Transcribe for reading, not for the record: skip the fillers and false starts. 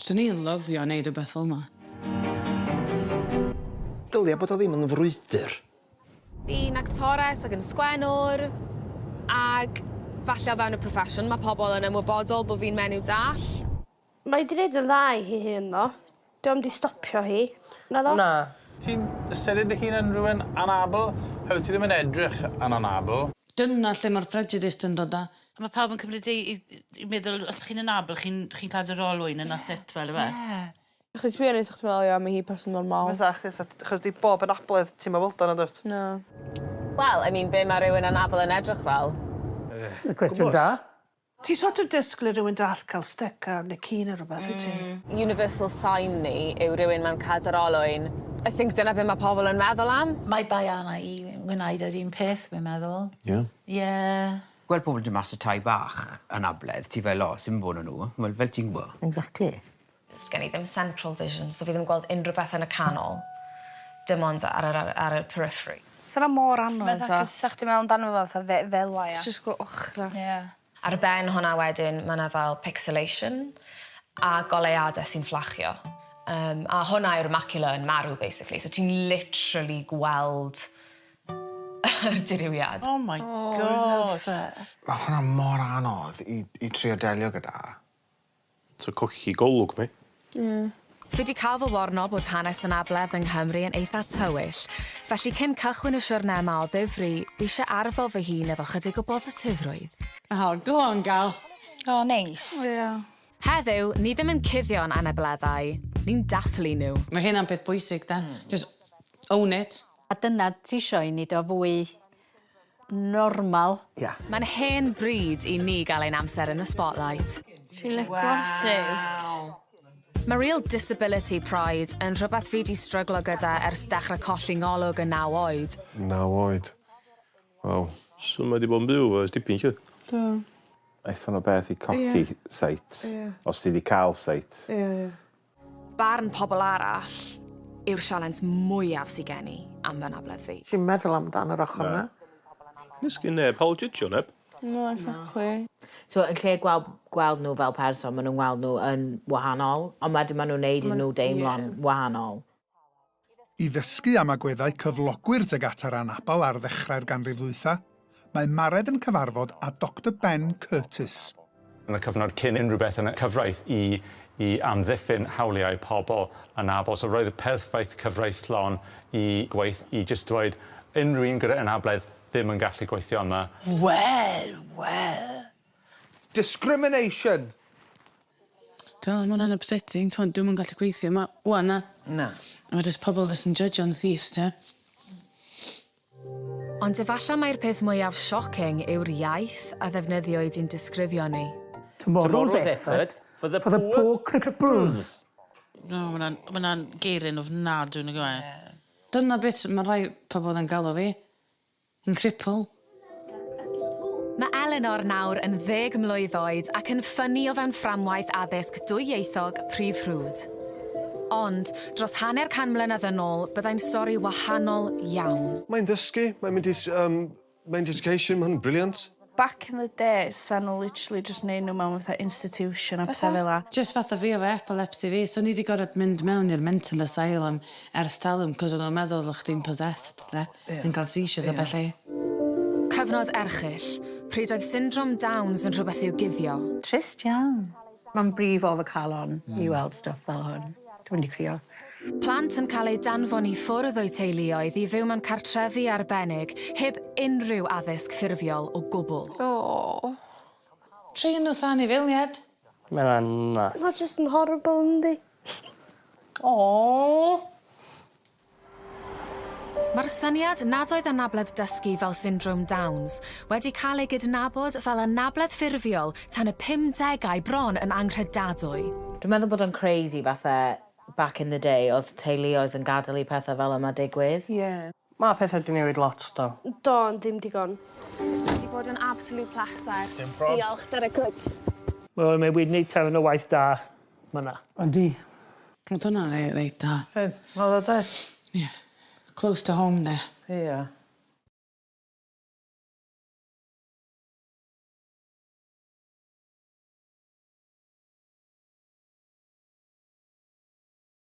Swn i'n lyfio wneud y beth fel yma. Dylia bod o ddim yn frwydr. Fi'n actores ac yn sgwennwr, ag falle o fewn y proffesiwn mae pobl yn ymwybodol bod fi'n menyw dall. Mae di wneud yn dda i hi hyn, no. Diolch di stopio hi. Na ddo? Na. Ti'n ystyried dy hun yn rhywun anabl? Hefyd ti ddim yn edrych yn anabl. Dyna lle mae'r prejudice yn dod â. Mae pawb yn cymryd i meddwl, os chi'n anabl, chi'n cadw rolwyn yna sut fel yma. Chdi sbio nes i'ch ti'n meddwl, ia, mae hi person normal. Fysa, chos di bob yn abledd ti'n meddwl dan dwyt? No. Wel, I mean, be mae rhywun anabl yn edrych fel? Cwestiwn da. Ti sort of disgwyl i rhywun dath cael stick ar neu cyn neu rhywbeth, wyt ti? Universal sign ni yw rhywun mewn cadw'r olwyn. I think dyna beth mae pobl yn meddwl am. Mae bai anna i wneud yr un peth, fi'n meddwl. Ie? Ie. Gweld pobl dy mas o tai bach yn Anabledd, ti fel, sy'n bod nhw, fel ti'n gwybod. Exactly. Sgen i ddim central vision, so fi ddim gweld unrhyw beth yn y canol. Dim ond ar y periphery. Sa'n mor anodd, cos sa'ch ti'n meddwl amdano fo fel ia. It's just go ochra. Ie. Ar ben hwnna wedyn, mae yna fel pixelation a goleuadau sy'n fflachio. A hwnna yw'r macula yn marw, basically. So ti'n literally gweld yr diriwiad. Oh my gosh. Mae hwnna mor anodd i trio delio gyda. So cwchi golwg mi. Fi wedi cael fy warno bod hanes Anabledd yng Nghymru yn eitha tywyll, felly cyn cychwyn y siwrne yma o ddifri, fi eisiau arfo fy hun efo chydig o bositifrwydd. Go on, gal. O, neis. Ie. Heddiw, ni ddim yn cuddio'n anableddau, ni'n dathlu nhw. Mae hynna'n peth bwysig, da. Just own it. A dyna ti isio i ni do fwy normal. Ia. Mae'n hen bryd i ni gael ein amser yn y spotlight. Ti'n lic gwarsyw. Mae real disability pride yn rhywbeth fi wedi stryglo gyda ers dechrau colli ngolwg yn 9 oed. 9 oed. Wel, so mae di bod yn byw ers dipyn chi. Do. Eithon o beth i colli sites, os ti wedi cael site. Ie. Barn pobl arall yw'r sialens mwyaf sydd gen i am fy Anabledd fi. Ti'n meddwl amdan yr ochr yna? Nes gen neb hawl jydgio neb. No, exactly. So, yn lle gweld nhw fel person, maen nhw'n gweld nhw yn wahanol, ond wedyn maen nhw'n neud nhw deimlo'n wahanol. I ddysgu am agweddau cyflogwyr tuag at yr anabl ar ddechrau'r ganrif ddwytha, mae Mared yn cyfarfod â Dr Ben Curtis. Yn y cyfnod cyn unrhyw beth yn y cyfraith i amddiffyn hawliau pobl anabl. So roedd y perffaith cyfreithlon i gweith i jyst dweud unrhyw un gyda Anabledd ddim yn gallu gweithio yma. Wel. Discrimination! Dwi'n mae'n upsetting, dwi'n yn gallu gweithio yma. Wan na. Na. A mae jyst pobl jyst yn judgio'n syth, te. Ond efallai mae'r peth mwyaf shocking yw'r iaith a ddefnyddiwyd i'n disgrifio ni. Tomorrow's effort for the poor cripples. No, mae'n geirin ofnadw yn y gwe. Dyna beth mae rai pobl yn galw fi. Yn cripple. Mae Eleanor nawr yn 10 mlwydd oed ac yn ffynnu o fewn fframwaith addysg dwyieithog Prif Frwydr. Ond, dros hanner can mlynedd yn ôl, byddai'n stori wahanol iawn. Mae'n dysgu, mae'n mynd i main education, mae'n briliant. Back in the day, sa'n nhw literally just neud nhw mewn fatha institution a pethau fel la. Just fatha fi efo epilepsy fi, so ni wedi gorfod mynd mewn i'r mental asylum ers talwm, cos o'n nhw'n meddwl o'ch chdi'n possessed, de? Yn cael seizures a bellu. Cyfnod erchyll, pryd oedd syndrom Downs yn rhywbeth i'w guddio. Trist iawn. Mae'n brif o fy calon i weld stwff fel hwn. Dwi'n mynd i crio. Plant yn cael eu danfon i ffwrdd o'i teuluoedd i fyw mewn cartrefi arbennig, heb unrhyw addysg ffurfiol o gwbl. Trin nhw than i filiad. Mae'n na. Mae'n just yn horrible, yndi? Mae'r syniad nad oedd Anabledd dysgu fel syndrom Downs wedi cael ei gydnabod fel anabledd ffurfiol tan y 50au bron yn anghredadwy. Dwi'n meddwl bod o'n crazy fatha back in the day, oedd teuluoedd yn gadael i pethau fel yma digwydd. Ie. Mae pethau di newid lot, do. Do, ond dim digon. Wedi bod yn absolute pleser. Diolch, dyna clic. Wel, mae wedi gwneud tawn o waith da. Myna. Yndi. Oedd hwnna'n reit da. Oedd o dweud? Ie. Close to home, de. Ie.